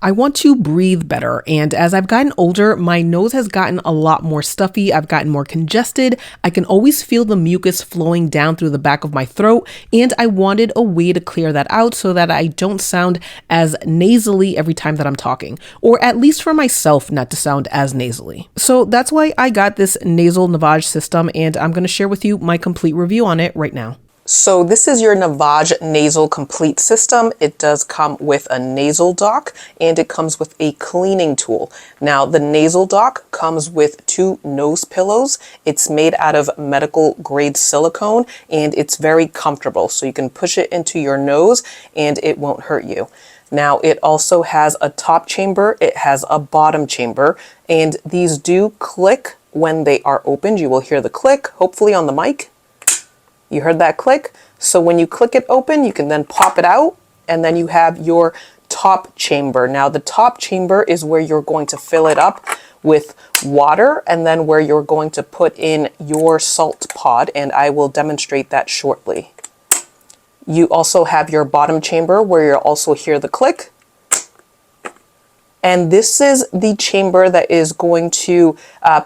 I want to breathe better, and as I've gotten older, my nose has gotten a lot more stuffy. I've gotten more congested. I can always feel the mucus flowing down through the back of my throat, and I wanted a way to clear that out so that I don't sound as nasally every time that I'm talking, or at least for myself not to sound as nasally. So that's why I got this nasal Navage system, and I'm going to share with you my complete review on it right now. So this is your Navage Nasal Complete System. It does come with a nasal dock and it comes with a cleaning tool. Now the nasal dock comes with 2 nose pillows. It's made out of medical grade silicone and it's very comfortable. So you can push it into your nose and it won't hurt you. Now it also has a top chamber, it has a bottom chamber, and these do click when they are opened. You will hear the click, hopefully on the mic. You heard that click? So when you click it open, you can then pop it out and then you have your top chamber. Now the top chamber is where you're going to fill it up with water and then where you're going to put in your salt pod, and I will demonstrate that shortly. You also have your bottom chamber where you'll also hear the click. And this is the chamber that is going to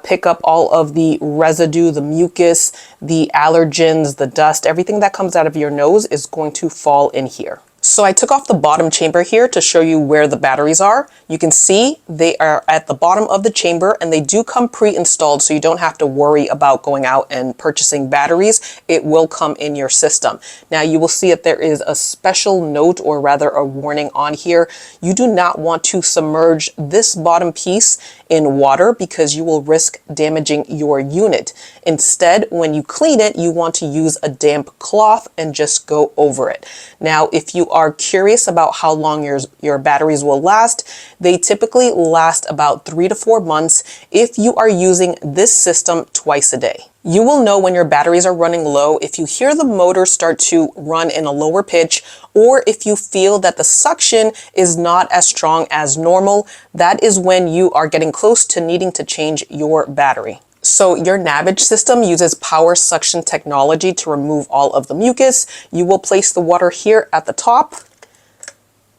pick up all of the residue, the mucus, the allergens, the dust, everything that comes out of your nose is going to fall in here. So I took off the bottom chamber here to show you where the batteries are. You can see they are at the bottom of the chamber and they do come pre-installed, so you don't have to worry about going out and purchasing batteries. It will come in your system. Now you will see that there is a special note, or rather a warning on here. You do not want to submerge this bottom piece in water because you will risk damaging your unit. Instead, when you clean it, you want to use a damp cloth and just go over it. Now, if you are curious about how long your batteries will last, they typically last about 3 to 4 months if you are using this system twice a day. You will know when your batteries are running low if you hear the motor start to run in a lower pitch, or if you feel that the suction is not as strong as normal. That is when you are getting close to needing to change your battery. So your Navage system uses power suction technology to remove all of the mucus. You will place the water here at the top.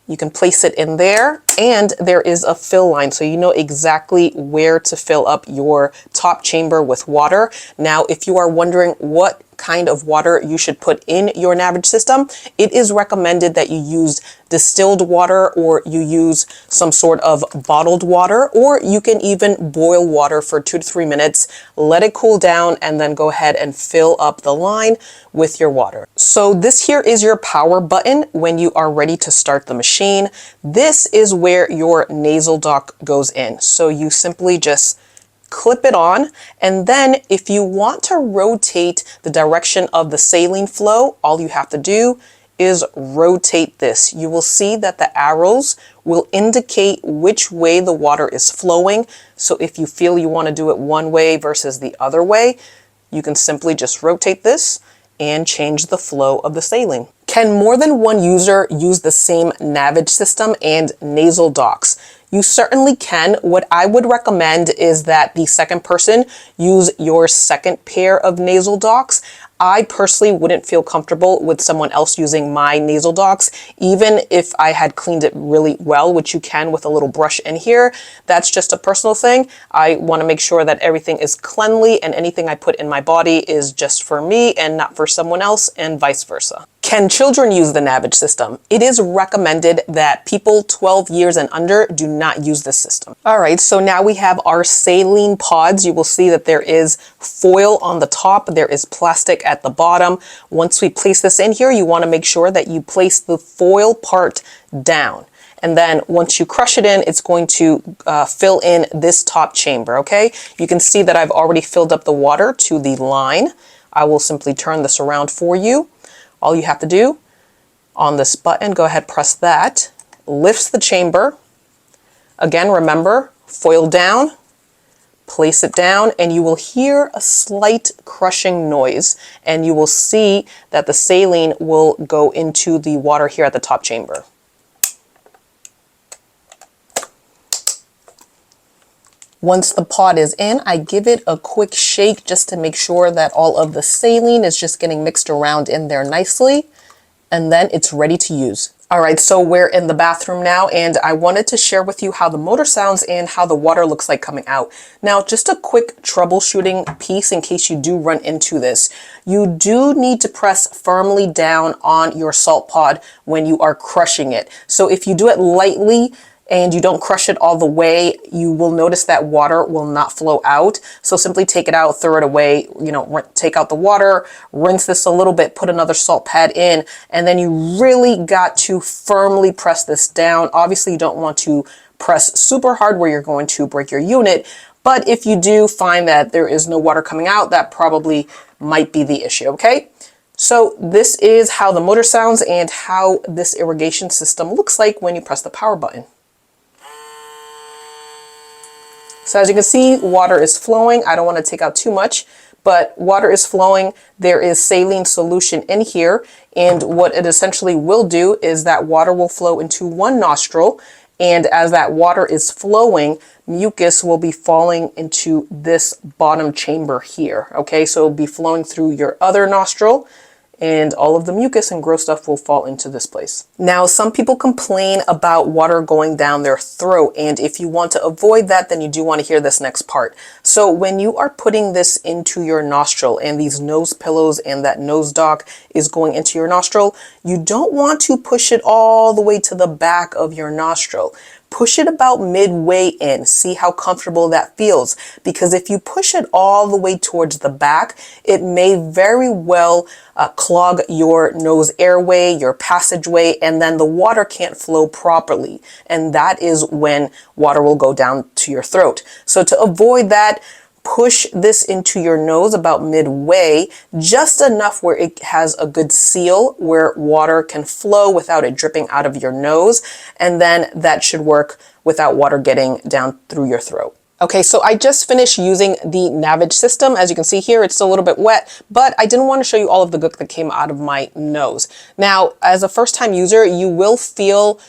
You can place it in there, and there is a fill line, so you know exactly where to fill up your top chamber with water. Now, if you are wondering what kind of water you should put in your Navage system, it is recommended that you use distilled water, or you use some sort of bottled water, or you can even boil water for 2 to 3 minutes, let it cool down, and then go ahead and fill up the line with your water. So this here is your power button when you are ready to start the machine. This is where your nasal dock goes in. So you simply just clip it on, and then if you want to rotate the direction of the saline flow, all you have to do is rotate this. You will see that the arrows will indicate which way the water is flowing. So if you feel you want to do it one way versus the other way, you can simply just rotate this and change the flow of the saline. Can more than one user use the same Navage system and nasal docks? You certainly can. What I would recommend is that the second person use your second pair of nasal docks. I personally wouldn't feel comfortable with someone else using my nasal docks, even if I had cleaned it really well, which you can with a little brush in here. That's just a personal thing. I want to make sure that everything is cleanly and anything I put in my body is just for me and not for someone else, and vice versa. Can children use the Navage system? It is recommended that people 12 years and under do not use this system. All right, so now we have our saline pods. You will see that there is foil on the top, there is plastic at the bottom. Once we place this in here, you want to make sure that you place the foil part down. And then once you crush it in, it's going to fill in this top chamber, okay? You can see that I've already filled up the water to the line. I will simply turn this around for you. All you have to do on this button, go ahead, press that, lifts the chamber. Again, remember, foil down, place it down, and you will hear a slight crushing noise, and you will see that the saline will go into the water here at the top chamber. Once the pod is in, I give it a quick shake just to make sure that all of the saline is just getting mixed around in there nicely, and then it's ready to use. All right, so we're in the bathroom now, and I wanted to share with you how the motor sounds and how the water looks like coming out. Now, just a quick troubleshooting piece in case you do run into this. You do need to press firmly down on your salt pod when you are crushing it. So if you do it lightly, and you don't crush it all the way, you will notice that water will not flow out. So simply take it out, throw it away, take out the water, rinse this a little bit, put another salt pad in, and then you really got to firmly press this down. Obviously, you don't want to press super hard where you're going to break your unit, but if you do find that there is no water coming out, that probably might be the issue, okay? So this is how the motor sounds and how this irrigation system looks like when you press the power button. So as you can see, water is flowing. I don't want to take out too much, but water is flowing. There is saline solution in here. And what it essentially will do is that water will flow into one nostril. And as that water is flowing, mucus will be falling into this bottom chamber here. Okay, so it'll be flowing through your other nostril, and all of the mucus and gross stuff will fall into this place. Now, some people complain about water going down their throat, and if you want to avoid that, then you do want to hear this next part. So when you are putting this into your nostril and these nose pillows and that nose dock is going into your nostril, you don't want to push it all the way to the back of your nostril. Push it about midway in. See how comfortable that feels. Because if you push it all the way towards the back, it may very well clog your nose airway, your passageway, and then the water can't flow properly. And that is when water will go down to your throat. So to avoid that, push this into your nose about midway, just enough where it has a good seal where water can flow without it dripping out of your nose. And then that should work without water getting down through your throat. Okay, so I just finished using the Navage system. As you can see here, it's still a little bit wet, but I didn't want to show you all of the gook that came out of my nose. Now, as a first-time user, you will feel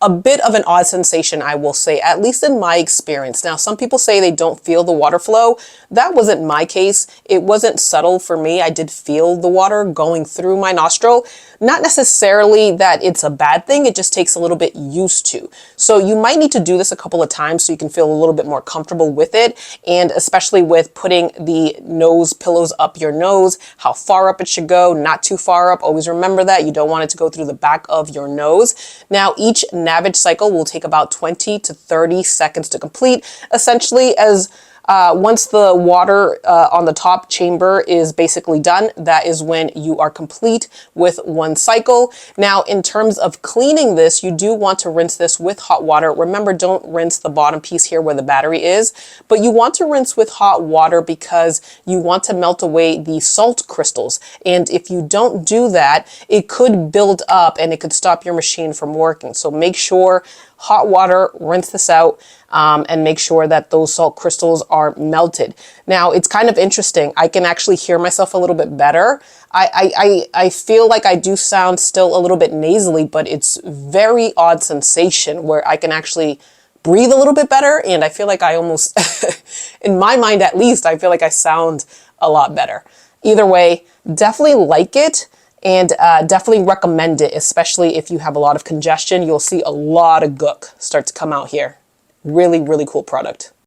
a bit of an odd sensation, I will say, at least in my experience. Now, some people say they don't feel the water flow. That wasn't my case. It wasn't subtle for me. I did feel the water going through my nostril. Not necessarily that it's a bad thing. It just takes a little bit used to. So you might need to do this a couple of times so you can feel a little bit more comfortable with it. And especially with putting the nose pillows up your nose, how far up it should go, not too far up. Always remember that. You don't want it to go through the back of your nose. Now, each Navage cycle will take about 20 to 30 seconds to complete, essentially as once the water on the top chamber is basically done, that is when you are complete with one cycle. Now, in terms of cleaning this, you do want to rinse this with hot water. Remember, don't rinse the bottom piece here where the battery is, but you want to rinse with hot water because you want to melt away the salt crystals. And if you don't do that, it could build up and it could stop your machine from working. So make sure hot water, rinse this out, and make sure that those salt crystals are melted. Now, it's kind of interesting. I can actually hear myself a little bit better. I feel like I do sound still a little bit nasally, but it's very odd sensation where I can actually breathe a little bit better. And I feel like I almost, in my mind at least, I feel like I sound a lot better. Either way, definitely like it. And definitely recommend it, especially if you have a lot of congestion. You'll see a lot of gook start to come out here. Really, really cool product.